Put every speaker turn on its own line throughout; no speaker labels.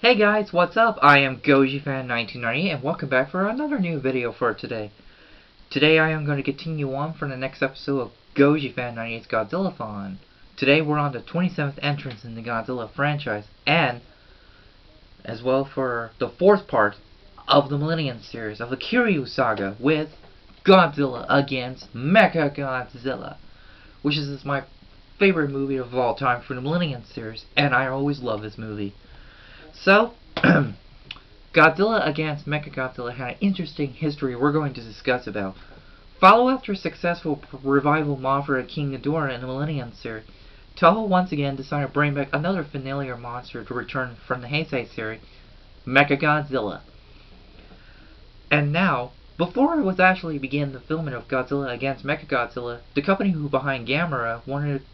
Hey guys, what's up? I am GojiFan98's and welcome back for another new video for today. Today I am going to continue on from the next episode of GojiFan98's Godzilla-Thon. Today we're on the 27th entrance in the Godzilla franchise, and as well for the 4th part of the Millennium series of the Kiryu Saga with Godzilla Against Mechagodzilla, which is my favorite movie of all time for the Millennium series, and I always love this movie. So, Godzilla Against Mechagodzilla had an interesting history we're going to discuss about. Follow after a successful revival Mothra and Ghidorah in the Millennium series, Toho once again decided to bring back another familiar monster to return from the Heisei series, Mechagodzilla. And now, before it was actually begin the filming of Godzilla Against Mechagodzilla, the company who behind Gamera wanted to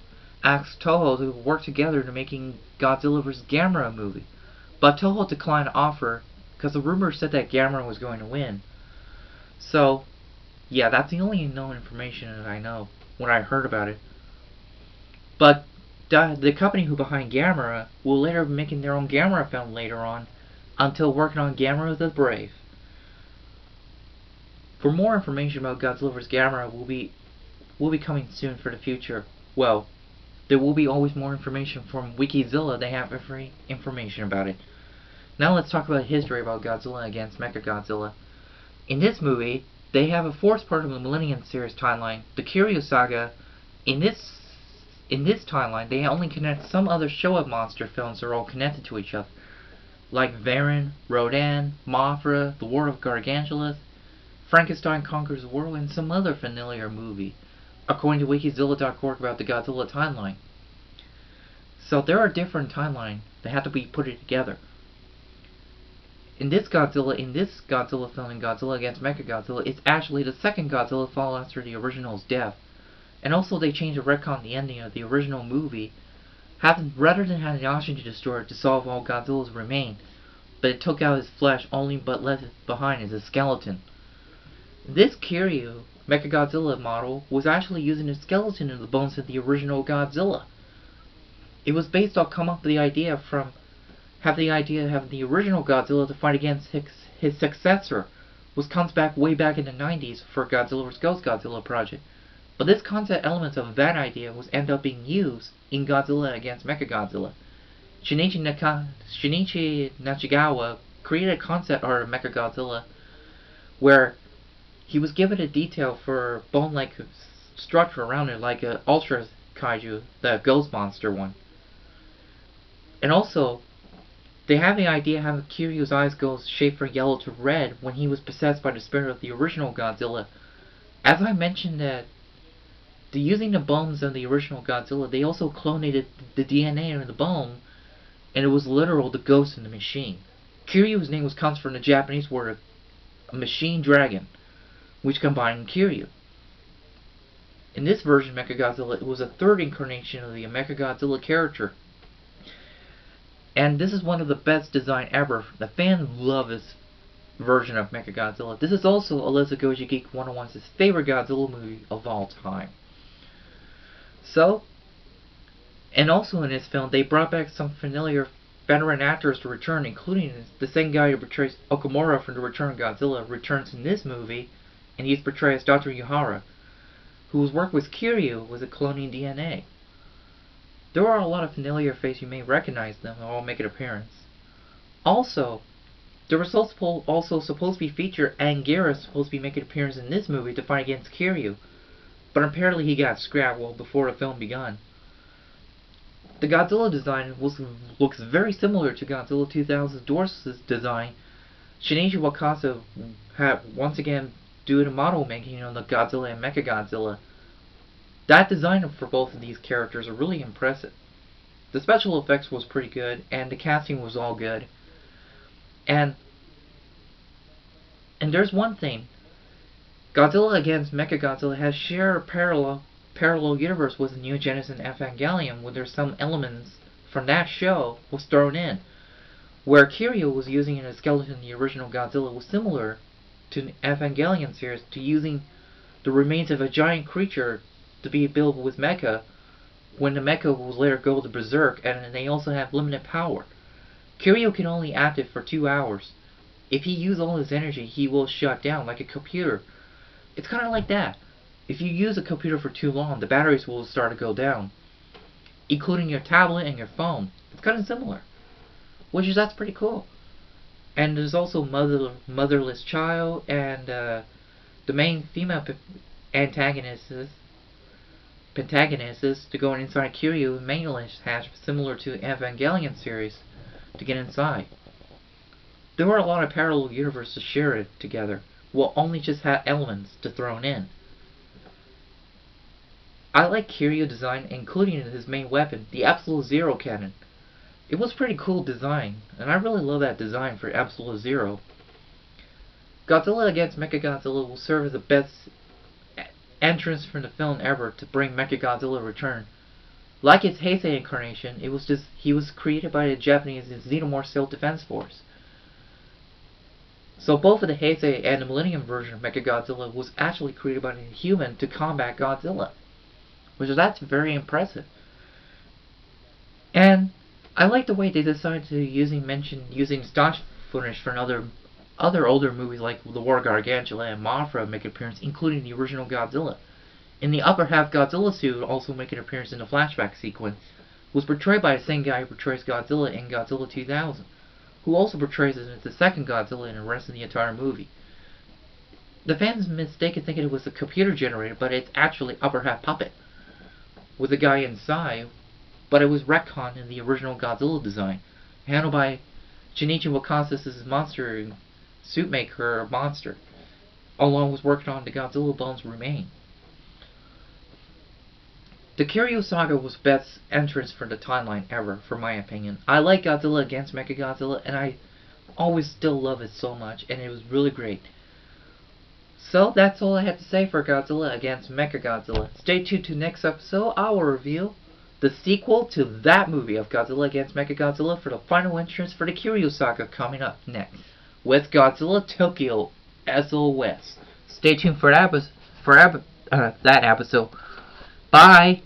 ask Toho to work together to making Godzilla vs. Gamera movie. But Toho declined the offer because the rumors said that Gamera was going to win. So, yeah, that's the only known information that I know when I heard about it. But the company who behind Gamera will later be making their own Gamera film later on, until working on Gamera the Brave. For more information about Godzilla vs. Gamera will be coming soon for the future. Well, there will be always more information from Wikizilla. They have free information about it. Now let's talk about history about Godzilla Against Mechagodzilla. In this movie, they have a 4th part of the Millennium series timeline, the Kiryu Saga. In this timeline, they only connect some other Showa monster films that are all connected to each other, like Varan, Rodan, Mothra, The War of Gargantuas, Frankenstein Conquers the World, and some other familiar movie, according to Wikizilla.org about the Godzilla timeline. So there are different timelines that have to be put together. In this Godzilla film, in Godzilla Against Mechagodzilla, it's actually the second Godzilla fall after the original's death. And also they changed the retcon the ending of the original movie, rather than having the oxygen destroyer to solve all Godzilla's remain, but it took out his flesh only but left behind as a skeleton. This Kiryu Mechagodzilla model was actually using the skeleton of the bones of the original Godzilla. It was based on come up with the idea of having the original Godzilla to fight against his successor, which comes back way back in the 90s for Godzilla vs. Godzilla project. But this concept element of that idea was ended up being used in Godzilla Against Mechagodzilla. Shinichi Nishigawa created a concept art of Mechagodzilla where he was given a detail for bone-like structure around it, like an Ultra Kaiju, the Ghost Monster one. And also, they have the idea how Kiryu's eyes go shaped from yellow to red when he was possessed by the spirit of the original Godzilla. As I mentioned that, using the bones of the original Godzilla, they also clonated the DNA in the bone, and it was literal the ghost in the machine. Kiryu's name comes from the Japanese word machine dragon, which combined Kiryu. In this version of Mechagodzilla, it was a 3rd incarnation of the Mechagodzilla character. And this is one of the best design ever. The fans love this version of Mechagodzilla. This is also Alyssa GojiGeek101's favorite Godzilla movie of all time. So, and also in this film, they brought back some familiar veteran actors to return, including the same guy who portrays Okamura from The Return of Godzilla returns in this movie, and he's portrayed as Dr. Yuhara, whose work with Kiryu was a cloning DNA. There are a lot of familiar faces, you may recognize them, and all make an appearance. Also, there was also supposed to be featured Anguirus supposed to be making an appearance in this movie to fight against Kiryu, but apparently he got scrapped before the film began. The Godzilla design looks very similar to Godzilla 2000's Dors's design. Shinichi Wakasa had once again doing the model making on the Godzilla and Mechagodzilla. That design for both of these characters are really impressive. The special effects was pretty good, and the casting was all good. And there's one thing. Godzilla Against Mechagodzilla has shared a parallel universe with Neon Genesis and Evangelion, where there's some elements from that show was thrown in. Where Kiryu was using a skeleton in the original Godzilla was similar to the Evangelion series, to using the remains of a giant creature to be built with mecha, when the mecha will later go to berserk, and they also have limited power. Kiryu can only active for 2 hours. If he uses all his energy, he will shut down like a computer. It's kind of like that. If you use a computer for too long, the batteries will start to go down, including your tablet and your phone. It's kind of similar, that's pretty cool. And there's also motherless child, and the main female antagonists to go inside Kiryu mainly has similar to Evangelion series to get inside. There were a lot of parallel universes shared together, will only just have elements to thrown in. I like Kiryu design, including his main weapon, the Absolute Zero cannon. It was pretty cool design, and I really love that design for Absolute Zero. Godzilla Against Mechagodzilla will serve as the best entrance from the film ever to bring Mechagodzilla return. Like its Heisei incarnation, he was created by the Japanese Xenomorph Self-Defense Force. So both of the Heisei and the Millennium version of Mechagodzilla was actually created by a human to combat Godzilla, that's very impressive. And I like the way they decided to using staunch footage from other older movies like The War, Gargantuas, and Mothra make an appearance, including the original Godzilla. In the upper half, Godzilla suit also make an appearance in the flashback sequence. Was portrayed by the same guy who portrays Godzilla in Godzilla 2000, who also portrays it as the second Godzilla in the rest of the entire movie. The fans mistaken thinking it was a computer generated, but it's actually upper half puppet with a guy inside, but it was retconned in the original Godzilla design, handled by Shinichi Wakasa's monster suit maker monster, along with working on the Godzilla Bones remain. The Kiryu Saga was best entrance for the timeline ever, for my opinion. I like Godzilla Against Mechagodzilla, and I always still love it so much, and it was really great. So that's all I have to say for Godzilla Against Mechagodzilla. Stay tuned to next episode. I will reveal the sequel to that movie of Godzilla Against Mechagodzilla for the final entrance for the Kiryu Saga coming up next, with Godzilla Tokyo S.O.S. Stay tuned for that episode. Bye!